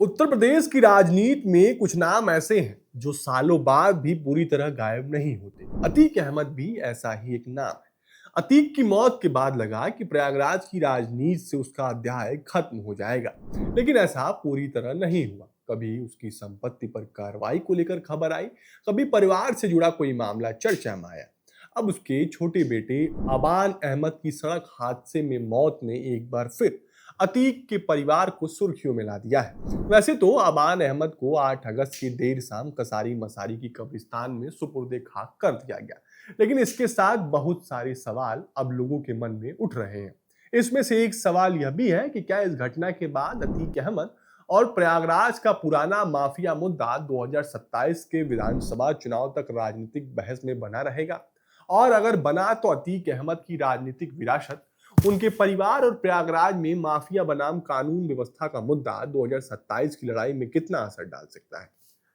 उत्तर प्रदेश की राजनीति में कुछ नाम ऐसे हैं जो सालों बाद भी पूरी तरह गायब नहीं होते। अतीक अहमद भी ऐसा ही एक नाम है। अतीक की मौत के बाद लगा कि प्रयागराज की राजनीति से उसका अध्याय खत्म हो जाएगा, लेकिन ऐसा पूरी तरह नहीं हुआ। कभी उसकी संपत्ति पर कार्रवाई को लेकर खबर आई, कभी परिवार से जुड़ा कोई मामला चर्चा में आया। अब उसके छोटे बेटे अबान अहमद की सड़क हादसे में मौत ने एक बार फिर अतीक के परिवार को सुर्खियों में ला दिया है। वैसे तो अबान अहमद को 8 अगस्त की देर शाम कसारी मसारी की कब्रिस्तान में सुपुर्दे खाक कर दिया गया, लेकिन इसके साथ बहुत सारे सवाल अब लोगों के मन में उठ रहे हैं। इसमें से एक सवाल यह भी है कि क्या इस घटना के बाद अतीक अहमद और प्रयागराज का पुराना माफिया मुद्दा 2027 के विधानसभा चुनाव तक राजनीतिक बहस में बना रहेगा? और अगर बना तो अतीक अहमद की राजनीतिक विरासत, उनके परिवार और प्रयागराज में माफिया बनाम कानून व्यवस्था का मुद्दा 2027 की लड़ाई में कितना असर डाल सकता है?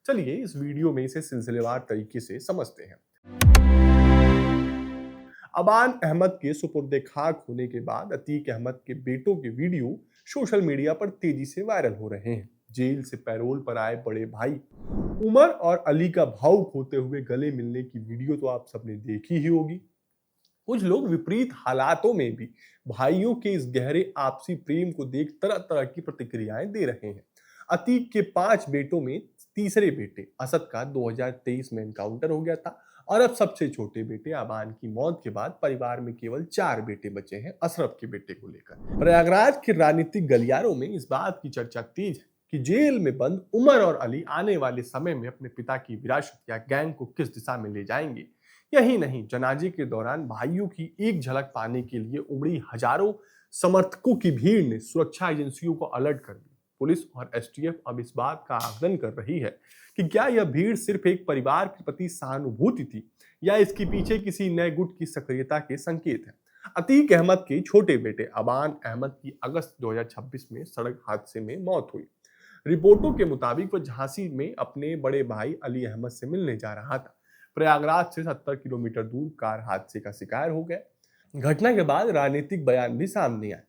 चलिए इस वीडियो में इसे सिलसिलेवार तरीके से समझते हैं। अबान अहमद के सुपुर्दे खाक होने के बाद अतीक अहमद के बेटों के वीडियो सोशल मीडिया पर तेजी से वायरल हो रहे हैं। जेल से पैरोल पर आए बड़े भाई उमर और अली का भावुक होते हुए गले मिलने की वीडियो तो आप सबने देखी ही होगी। कुछ लोग विपरीत हालातों में भी भाइयों के इस गहरे आपसी प्रेम को देख तरह तरह की प्रतिक्रियाएं दे रहे हैं। अतीक के 5 बेटों में तीसरे बेटे असद का 2023 में एनकाउंटर हो गया था, और अब सबसे छोटे बेटे अबान की मौत के बाद परिवार में केवल 4 बेटे बचे हैं अशरफ के बेटे को लेकर। प्रयागराज के राजनीतिक गलियारों में इस बात की चर्चा तेज है कि जेल में बंद उमर और अली आने वाले समय में अपने पिता की विरासत या गैंग को किस दिशा में ले जाएंगे। यही नहीं, जनाजे के दौरान भाइयों की एक झलक पाने के लिए उमड़ी हजारों समर्थकों की भीड़ ने सुरक्षा एजेंसियों को अलर्ट कर दिया। पुलिस और एसटीएफ अब इस बात का आकलन कर रही है कि क्या यह भीड़ सिर्फ एक परिवार के प्रति सहानुभूति थी या इसके पीछे किसी नए गुट की सक्रियता के संकेत है। अतीक अहमद के छोटे बेटे अबान अहमद की अगस्त 2026 में सड़क हादसे में मौत हुई। रिपोर्टों के मुताबिक वह झांसी में अपने बड़े भाई अली अहमद से मिलने जा रहा था। प्रयागराज से 70 किलोमीटर दूर कार हादसे का शिकार हो गए। घटना के बाद राजनीतिक बयान भी सामने आए।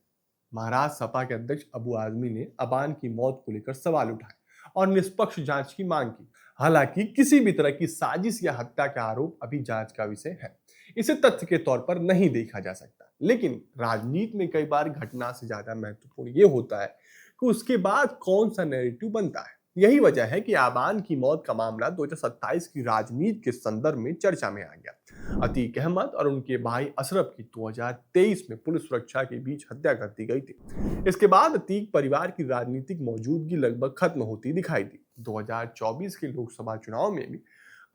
महाराष्ट्र सपा के अध्यक्ष अबू आजमी ने अबान की मौत को लेकर सवाल उठाए और निष्पक्ष जांच की मांग की। हालांकि किसी भी तरह की साजिश या हत्या का आरोप अभी जांच का विषय है, इसे तथ्य के तौर पर नहीं देखा जा सकता। लेकिन राजनीति में कई बार घटना से ज्यादा महत्वपूर्ण ये होता है कि उसके बाद कौन सा नैरेटिव बनता है। यही वजह है कि अबान की मौत का मामला 2027 की राजनीति के संदर्भ में चर्चा में आ गया। अतीक अहमद और उनके भाई अशरफ की 2023 में पुलिस सुरक्षा के बीच हत्या कर दी गई थी। इसके बाद अतीक परिवार की राजनीतिक मौजूदगी लगभग खत्म होती दिखाई दी। 2024 के लोकसभा चुनाव में भी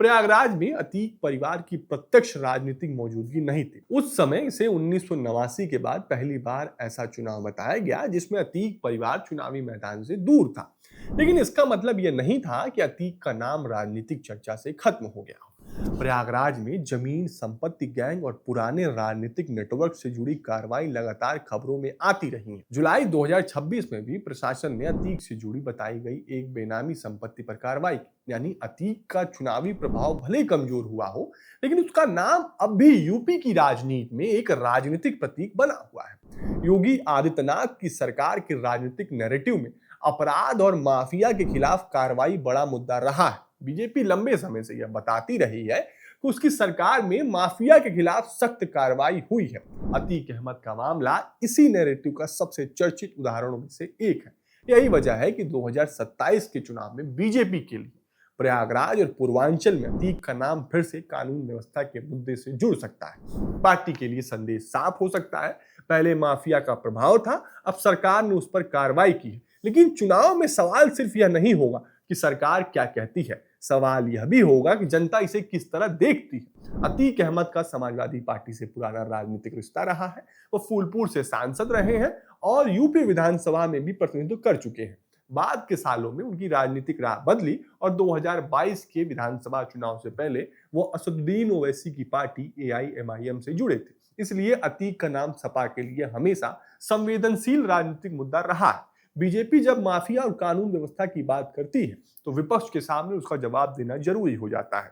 प्रयागराज में अतीक परिवार की प्रत्यक्ष राजनीतिक मौजूदगी नहीं थी। उस समय इसे 1989 के बाद पहली बार ऐसा चुनाव बताया गया जिसमें अतीक परिवार चुनावी मैदान से दूर था। लेकिन इसका मतलब यह नहीं था कि अतीक का नाम राजनीतिक चर्चा से खत्म हो गया। प्रयागराज में जमीन, संपत्ति, गैंग और पुराने राजनीतिक नेटवर्क से जुड़ी कार्रवाई लगातार खबरों में आती रही है। जुलाई 2026 में भी प्रशासन ने अतीक से जुड़ी बताई गई एक बेनामी संपत्ति पर कार्रवाई की। यानी अतीक का चुनावी प्रभाव भले कमजोर हुआ हो, लेकिन उसका नाम अब भी यूपी की राजनीति में एक राजनीतिक प्रतीक बना हुआ है। योगी आदित्यनाथ की सरकार के राजनीतिक नैरेटिव में अपराध और माफिया के खिलाफ कार्रवाई बड़ा मुद्दा रहा है। बीजेपी लंबे समय से यह बताती रही है कि उसकी सरकार में माफिया के खिलाफ सख्त कार्रवाई हुई है। अतीक अहमद का मामला इसी नैरेटिव का सबसे चर्चित उदाहरणों में से एक है। यही वजह है कि 2027 के चुनाव में बीजेपी के लिए प्रयागराज और पूर्वांचल में अतीक का नाम फिर से कानून व्यवस्था के मुद्दे से जुड़ सकता है। पार्टी के लिए संदेश साफ हो सकता है, पहले माफिया का प्रभाव था, अब सरकार ने उस पर कार्रवाई की है। लेकिन चुनाव में सवाल सिर्फ यह नहीं होगा कि सरकार क्या कहती है, सवाल यह भी होगा कि जनता इसे किस तरह देखती है। अतीक अहमद का समाजवादी पार्टी से पुराना राजनीतिक रिश्ता रहा है। वो फूलपुर से सांसद रहे हैं और यूपी विधानसभा में भी प्रतिनिधित्व कर चुके हैं। बाद के सालों में उनकी राजनीतिक राह बदली और 2022 के विधानसभा चुनाव से पहले वो असदुद्दीन ओवैसी की पार्टी एआईएमआईएम से जुड़े थे। इसलिए अतीक का नाम सपा के लिए हमेशा संवेदनशील राजनीतिक मुद्दा रहा है। बीजेपी जब माफिया और कानून व्यवस्था की बात करती है तो विपक्ष के सामने उसका जवाब देना जरूरी हो जाता है।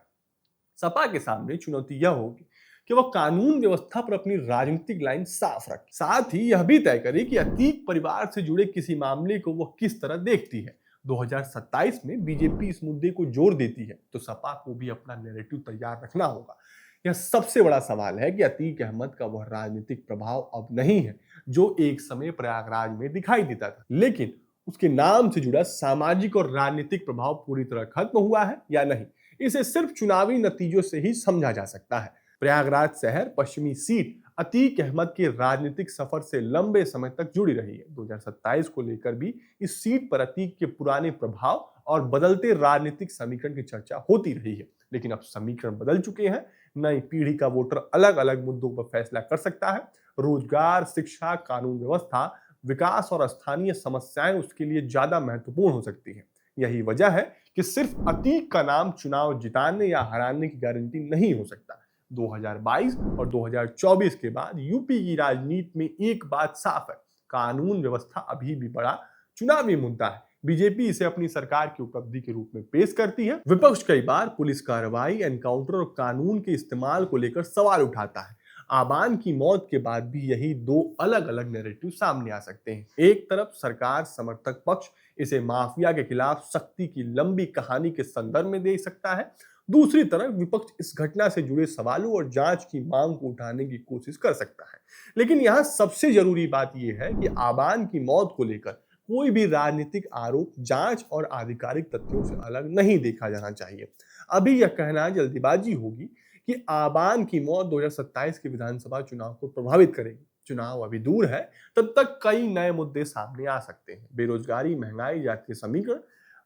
सपा के सामने चुनौती यह होगी कि वह कानून व्यवस्था पर अपनी राजनीतिक लाइन साफ रखे, साथ ही यह भी तय करे कि अतीक परिवार से जुड़े किसी मामले को वह किस तरह देखती है। 2027 में बीजेपी इस मुद्दे को जोर देती है तो सपा को भी अपना नैरेटिव तैयार रखना होगा। यह सबसे बड़ा सवाल है कि अतीक अहमद का वह राजनीतिक प्रभाव अब नहीं है जो एक समय प्रयागराज में दिखाई देता था, लेकिन उसके नाम से जुड़ा सामाजिक और राजनीतिक प्रभाव पूरी तरह खत्म हुआ है या नहीं, इसे सिर्फ चुनावी नतीजों से ही समझा जा सकता है। प्रयागराज शहर पश्चिमी सीट अतीक अहमद के राजनीतिक सफर से लंबे समय तक जुड़ी रही है। 2027 को लेकर भी इस सीट पर अतीक के पुराने प्रभाव और बदलते राजनीतिक समीकरण की चर्चा होती रही है, लेकिन अब समीकरण बदल चुके हैं। नई पीढ़ी का वोटर अलग अलग मुद्दों पर फैसला कर सकता है। रोजगार, शिक्षा, कानून व्यवस्था, विकास और स्थानीय समस्याएं उसके लिए ज्यादा महत्वपूर्ण हो सकती हैं। यही वजह है कि सिर्फ अतीक का नाम चुनाव जिताने या हराने की गारंटी नहीं हो सकता। 2022 और 2024 के बाद यूपी की राजनीति में एक बात साफ है, कानून व्यवस्था अभी भी बड़ा चुनावी मुद्दा है। बीजेपी इसे अपनी सरकार की उपलब्धि के रूप में पेश करती है। विपक्ष कई बार पुलिस कार्रवाई, एनकाउंटर और कानून के इस्तेमाल को लेकर सवाल उठाता है। आबान की मौत के बाद भी यही दो अलग अलग नैरेटिव सामने आ सकते हैं। एक तरफ सरकार समर्थक पक्ष इसे माफिया के खिलाफ सख्ती की लंबी कहानी के संदर्भ में देख सकता है, दूसरी तरफ विपक्ष इस घटना से जुड़े सवालों और जांच की मांग को उठाने की कोशिश कर सकता है। लेकिन यहाँ सबसे जरूरी बात यह है कि आबान की मौत को लेकर कोई भी राजनीतिक आरोप जांच और आधिकारिक तथ्यों से अलग नहीं देखा जाना चाहिए। अभी यह कहना जल्दीबाजी होगी कि आबान की मौत 2027 के विधानसभा चुनाव को प्रभावित करेगी। चुनाव अभी दूर है, तब तक कई नए मुद्दे सामने आ सकते हैं। बेरोजगारी, महंगाई, जातीय समीकरण,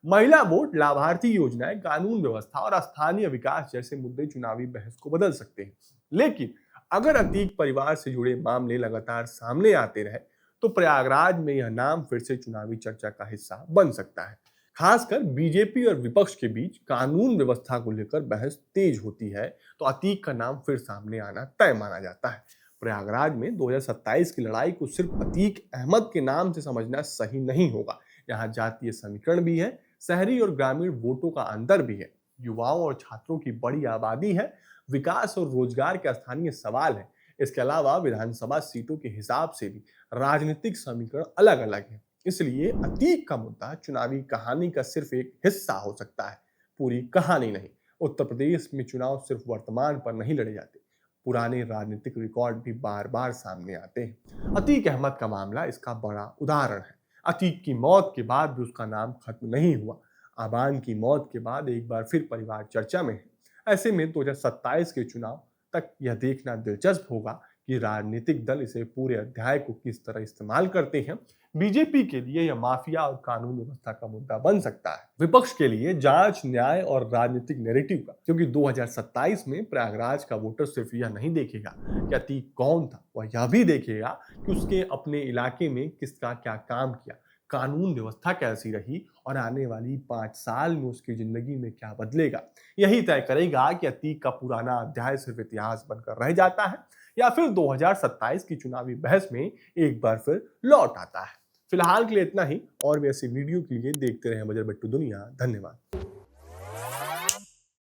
महिला वोट, लाभार्थी योजनाएं, कानून व्यवस्था और स्थानीय विकास जैसे मुद्दे चुनावी बहस को बदल सकते हैं। लेकिन अगर अतीक परिवार से जुड़े मामले लगातार सामने आते रहे तो प्रयागराज में यह नाम फिर से चुनावी चर्चा का हिस्सा बन सकता है। खासकर बीजेपी और विपक्ष के बीच कानून व्यवस्था को लेकर बहस तेज होती है तो अतीक का नाम फिर सामने आना तय माना जाता है। प्रयागराज में 2027 की लड़ाई को सिर्फ अतीक अहमद के नाम से समझना सही नहीं होगा। यहाँ जातीय समीकरण भी है, शहरी और ग्रामीण वोटों का अंतर भी है, युवाओं और छात्रों की बड़ी आबादी है, विकास और रोजगार के स्थानीय सवाल है। इसके अलावा विधानसभा सीटों के हिसाब से भी राजनीतिक समीकरण अलग अलग है। इसलिए अतीक का मुद्दा चुनावी कहानी का सिर्फ एक हिस्सा हो सकता है, पूरी कहानी नहीं। उत्तर प्रदेश में चुनाव सिर्फ वर्तमान पर नहीं लड़े जाते, पुराने राजनीतिक रिकॉर्ड भी बार बार सामने आते हैं। अतीक अहमद का मामला इसका बड़ा उदाहरण है। अतीक की मौत के बाद भी उसका नाम खत्म नहीं हुआ। आबान की मौत के बाद एक बार फिर परिवार चर्चा में है। ऐसे में 2027 के चुनाव तक यह देखना दिलचस्प होगा कि राजनीतिक दल इसे पूरे अध्याय को किस तरह इस्तेमाल करते हैं। बीजेपी के लिए यह माफिया और कानून व्यवस्था का मुद्दा बन सकता है, विपक्ष के लिए जांच, न्याय और राजनीतिक नैरेटिव का, क्योंकि 2027 में प्रयागराज का वोटर सिर्फ यह नहीं देखेगा कि अतीक कौन था, वह यह भी देखेगा कि उसके अपने इलाके में किसका क्या काम किया, कानून व्यवस्था कैसी रही और आने वाली 5 साल में उसकी जिंदगी में क्या बदलेगा। यही तय करेगा कि अतीक का पुराना अध्याय सिर्फ इतिहास बनकर रह जाता है या फिर 2027 की चुनावी बहस में एक बार फिर लौट आता है। फिलहाल के लिए इतना ही, और भी ऐसी वीडियो के लिए देखते रहें बजर बट्टू दुनिया। धन्यवाद।